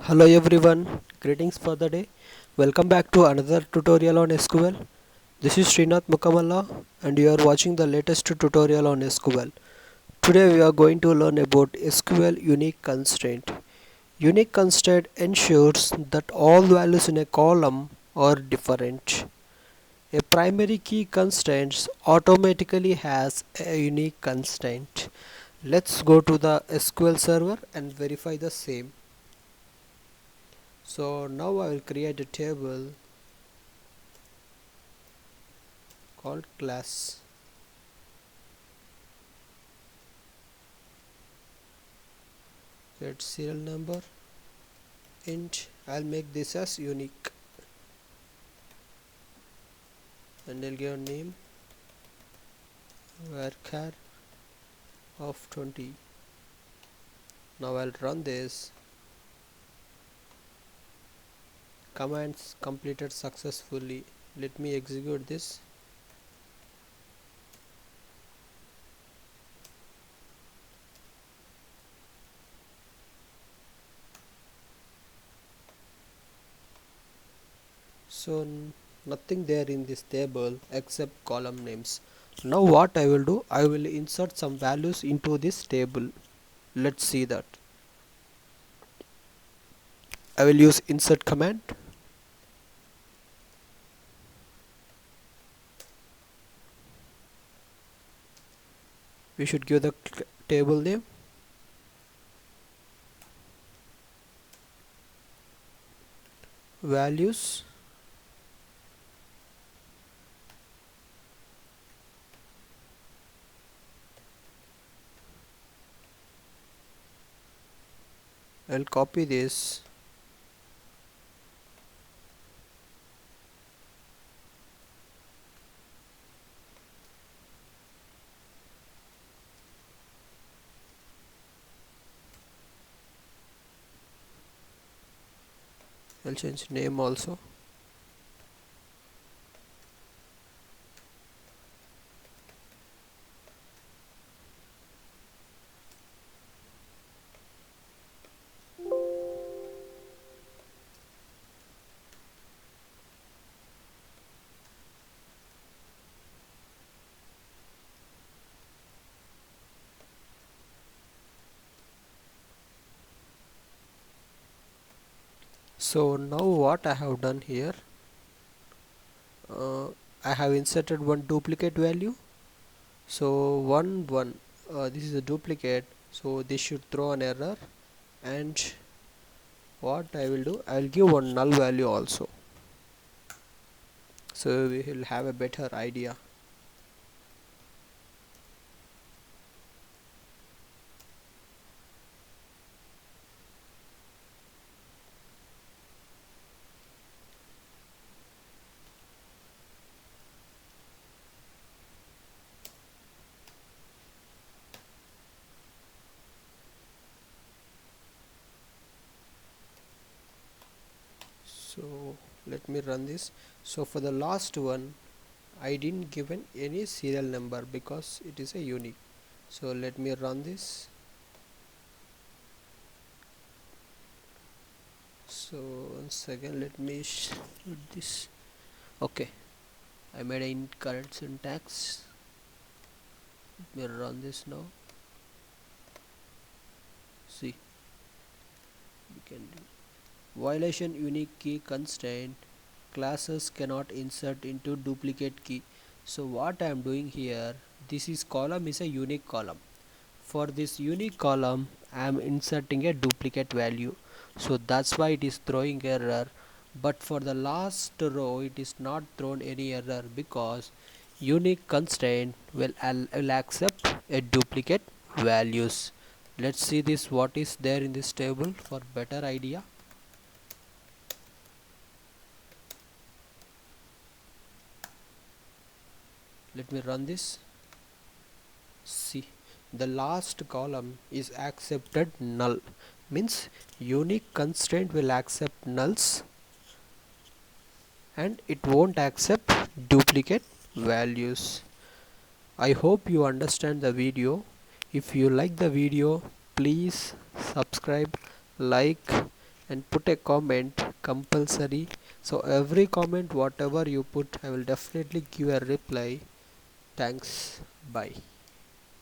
Hello everyone, greetings for the day. Welcome back to another tutorial on SQL. This is Srinath Mukamalla and you are watching the latest tutorial on SQL. Today we are going to learn about SQL unique constraint. Unique constraint ensures that all values in a column are different. A primary key constraint automatically has a unique constraint. Let's go to the SQL server and verify the same. So now I will create a table called class. Get serial number int. I'll make this as unique and I'll give a name varchar of 20. Now I'll run this. Commands completed successfully. Let me execute this. So nothing there in this table except column names. Now what I will do, I will insert some values into this table. Let's see that. I will use insert command. We should give the table name values I'll copy this. I'll change name also. So now what I have done here, I have inserted one duplicate value. So 1 this is a duplicate, so this should throw an error. And what I will do, I will give one null value also, so we will have a better idea. So let me run this. So for the last one, I didn't given any serial number because it is a unique. So let me run this. So once again, let me shoot this. Okay, I made an incorrect syntax. Let me run this now. See, we can do violation unique key constraint. Classes cannot insert into duplicate key. So what I am doing here, this is column is a unique column. For this unique column I am inserting a duplicate value, so that's why it is throwing error. But for the last row it is not thrown any error because unique constraint will accept a duplicate values. Let's see this, what is there in this table for better idea. Let me run this. See, the last column is accepted null, means unique constraint will accept nulls and it won't accept duplicate values. I hope you understand the video. If you like the video, please subscribe, like and put a comment compulsory. So every comment whatever you put, I will definitely give a reply. Thanks. Bye.